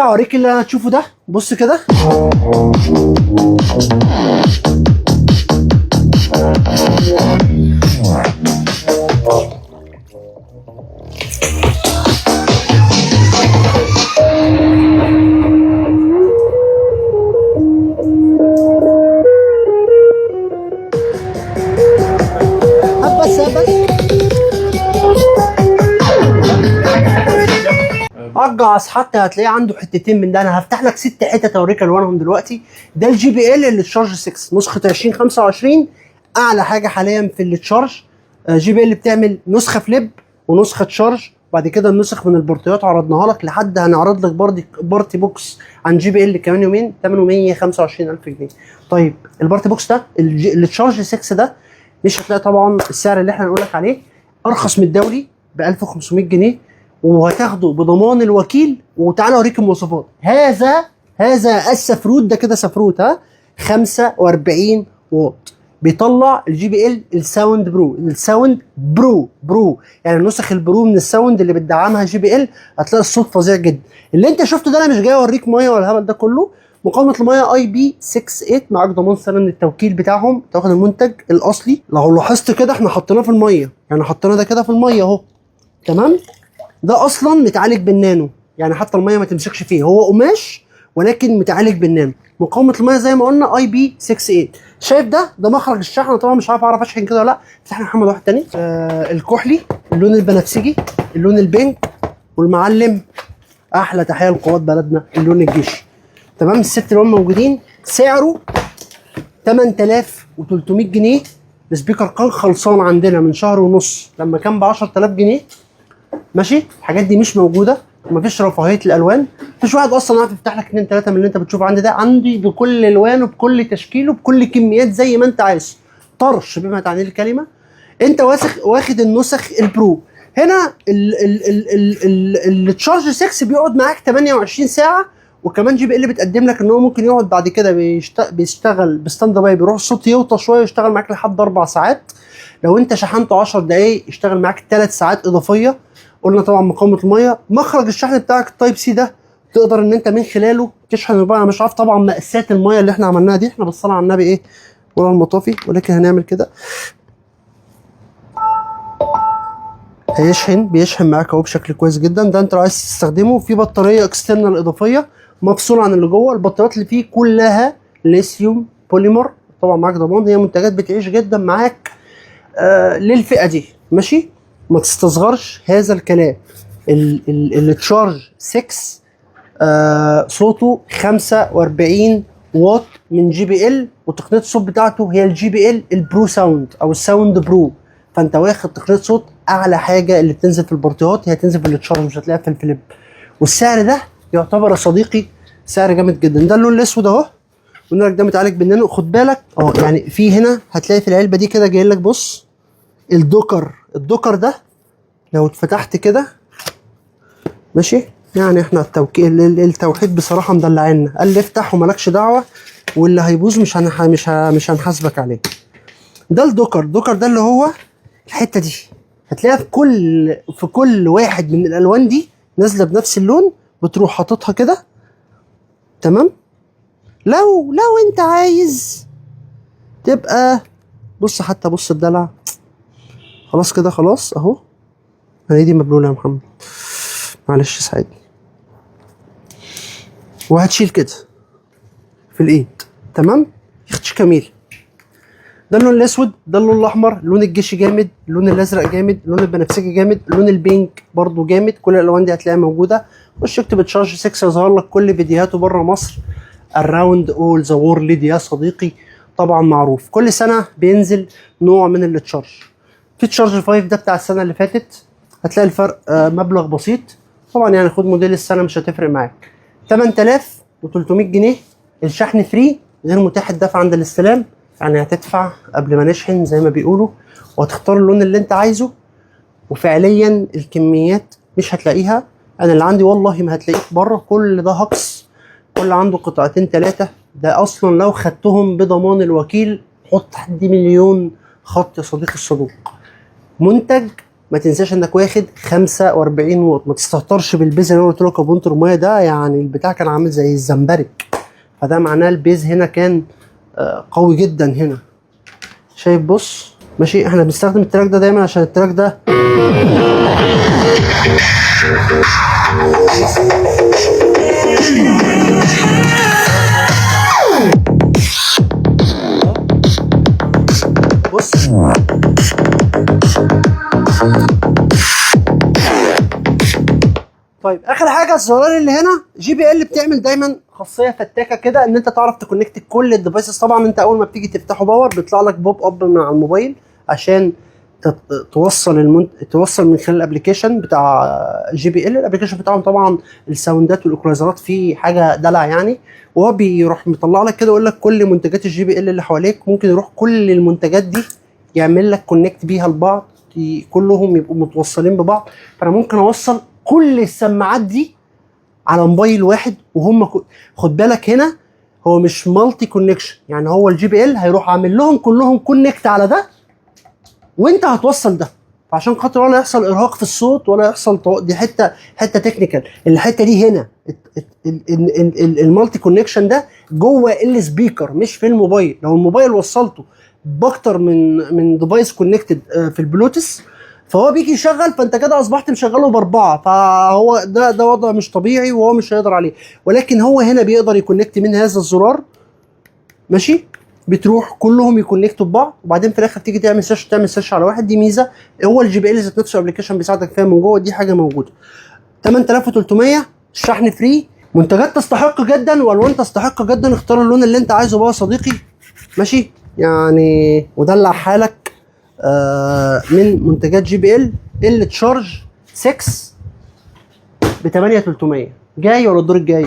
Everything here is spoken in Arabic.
ينفع اوريك اللي هتشوفه ده؟ بص كده. اجعص حتى هتلاقيه عنده حتتين من ده. انا هفتح لك 6 حتت اوريك الوانهم دلوقتي. ده الجي بي ال اللي تشارج 6 نسخه 2025، اعلى حاجه حاليا في اللي تشارج. جي بي ال بتعمل نسخه فليب ونسخه تشارج، وبعد كده النسخ من البورتيات عرضناها لك، لحد هنعرض لك بارتي بوكس عن جي بي ال كمان يومين ثمنه 125,000 جنيه. طيب البارتي بوكس ده اللي تشارج 6 ده مش هتلاقي طبعا السعر اللي احنا هنقول لك عليه، ارخص من الدولي ب 1500 جنيه، وهتاخده بضمان الوكيل. وتعالى اوريك المواصفات. هذا السفروت ده كده سفروت 45 واط، بيطلع الجي بي ال الساوند برو يعني النسخ البرو من الساوند اللي بتدعمها جي بي ال. هتلاقي الصوت فظيع جدا. اللي انت شفته ده انا مش جاي اوريك ميه ولا الهبل ده كله. مقاومه الميه اي بي 68، معاك ضمان سنه من التوكيل بتاعهم، تاخد المنتج الاصلي. لو لاحظت كده احنا حطيناه في الميه، يعني حطينا ده كده في الميه اهو، تمام. ده اصلا متعالج بالنانو، يعني حتى الميه ما تمسكش فيه، هو قماش ولكن متعالج بالنانو. مقاومه الميه زي ما قلنا اي بي 68. شايف ده مخرج الشحن. طبعا مش عارف اعرف اشحن كده ولا لا. فتحنا محمد واحد تاني. الكحلي، اللون البنفسجي، اللون البينك، والمعلم احلى تحيه لقوات بلدنا اللون الجيشي، تمام. الست اللي هم موجودين. سعره 8300 جنيه. السبيكر كان خلصان عندنا من شهر ونص لما كان ب 10000 جنيه، ماشي. الحاجات دي مش موجوده، مفيش رفاهيه الالوان. مفيش واحد اصلا عارف يفتح لك 2 3 من اللي انت بتشوفه عندي ده. عندي بكل الوانه، بكل تشكيله، بكل كميات زي ما انت عايز، طرش بما تعنيه الكلمه. انت واخد النسخ البرو. هنا التشارج 6 بيقعد معاك 28 ساعه، وكمان جي بي ال بتقدم لك ان هو ممكن يقعد بعد كده بيشتغل بستاند باي، بيروح الصوت يوطى شويه يشتغل معاك لحد 4 ساعات. لو انت شحنته 10 دقايق يشتغل معاك 3 ساعات اضافيه. قلنا طبعا مقاومه الميه. مخرج الشحن بتاعك التايب سي ده تقدر ان انت من خلاله تشحن الموبايل. انا مش عارف طبعا مقاسات الميه اللي احنا عملناها دي، احنا بالصلاه على النبي ايه ولا المطافي، ولكن هنعمل كده. بيشحن معاك اهو بشكل كويس جدا. ده انت لو عايز تستخدمه في بطاريه اكسترنال اضافيه مفصوله عن اللي جوه. البطاريات اللي فيه كلها ليثيوم بوليمر، طبعا معاك ضمان. هي منتجات بتعيش جدا معاك للفئه دي، ماشي. ما تستصغرش هذا الكلام. التشارج 6 صوته 45 واط من جي بي ال، وتقنيه الصوت بتاعته هي الجي بي ال البرو ساوند او الساوند برو. فانت واخد تقنيه صوت اعلى حاجه اللي بتنزل في البورتيات، هي تنزل في التشارج، مش هتلاقيها في الفليب. والسعر ده يعتبر يا صديقي سعر جامد جدا. ده اللون الاسود اهو، قلنا لك ده متعالج بالنانو. خد بالك يعني في هنا هتلاقي في العلبه دي كده جاي لك، بص الدوكر ده لو اتفتحت كده، ماشي. يعني احنا التوحيد بصراحه مدلعنا، قال لي افتح ومالكش دعوه، واللي هيبوظ مش هنحاسبك عليه. ده الدوكر ده اللي هو الحته دي هتلاقيها في كل واحد من الالوان دي نازله بنفس اللون، بتروح حاططها كده، تمام. لو انت عايز تبقى بص، حتى بص الدلع، خلاص كده خلاص اهو. انا ايدي مبلوله يا محمد، معلش ساعدني. وهتشيل كده في الايد، تمام. يختش كميل. ده اللون الاسود، ده اللون الاحمر، اللون الجيشي جامد، اللون الازرق جامد، اللون البنفسجي جامد، اللون البينك برضو جامد. كل الالوان دي هتلاقيها موجوده. خش اكتب تشارج 6 يظهر لك كل فيديوهاته بره مصر. اراوند اول ذا وورلد يا صديقي، طبعا معروف. كل سنه بينزل نوع من التشارج. في تشارج 5 ده بتاع السنه اللي فاتت، هتلاقي الفرق مبلغ بسيط طبعا، يعني خد موديل السنه مش هتفرق معاك. 8300 جنيه. الشحن فري، غير متاح الدفع عند الاستلام، يعني هتدفع قبل ما نشحن زي ما بيقولوا، وهتختار اللون اللي انت عايزه. وفعليا الكميات مش هتلاقيها، انا اللي عندي والله ما هتلاقيه بره. كل ده هكس، كل عنده قطعتين 3. ده اصلا لو خدتهم بضمان الوكيل، حط حد مليون خط يا صديقي الصدوق. منتج ما تنساش انك واخد 45 واط. ما تستهترش بالبيز اللي انا قلت لك يا بونت رمايه ده، يعني البتاع كان عامل زي الزمبرك، فده معناه البيز هنا كان قوي جدا هنا. شايف بص ماشي. احنا بنستخدم التراك ده دايما عشان التراك ده بص طيب. اخر حاجه الزرار اللي هنا جي بي ال بتعمل دايما خاصيه فتاكه كده ان انت تعرف تكونكت كل الديفايسز. طبعا انت اول ما بتيجي تفتحه باور بيطلع لك بوب اب من على الموبايل عشان توصل من خلال الابلكيشن بتاع جي بي ال. الابلكيشن بتاعهم طبعا الساوندات والايكولايزرات فيه حاجه دلع يعني، وهو بيروح مطلع لك كده يقول لك كل منتجات الجي بي ال اللي حواليك. ممكن يروح كل المنتجات دي يعمل لك كونكت بيها لبعض، كلهم يبقوا متوصلين ببعض. فانا ممكن اوصل كل السماعات دي على موبايل واحد وهم خد بالك هنا هو مش مالتي كونكشن، يعني هو الجي بي ال هيروح عامل لهم كلهم كونكت على ده وانت هتوصل ده، فعشان خاطر ولا يحصل ارهاق في الصوت ولا يحصل دي حته تكنيكال. الحته دي هنا المالتي كونكشن ده جوه السبيكر مش في الموبايل. لو الموبايل وصلته باكتر من ديفايس كونكتد في البلوتوث فهو بيجي يشغل، فانت كده اصبحت مشغله باربعه، فهو ده وضع مش طبيعي وهو مش هيقدر عليه. ولكن هو هنا بيقدر يكونكت من هذا الزرار ماشي، بتروح كلهم يكونكتوا ببعض وبعدين في الاخر تيجي تعمل سيرش على واحد. دي ميزه هو الجي بي ال ذات نفسه ابلكيشن بيساعدك فيها من جوه، دي حاجه موجوده. 8300 الشحن فري، منتجات تستحق جدا والوان تستحق جدا. اختار اللون اللي انت عايزه بقى يا صديقي ماشي يعني، ودلع حالك. من منتجات جي بي ال اللي تشارج 6 ب 8300. جاي ولا الدور الجاي؟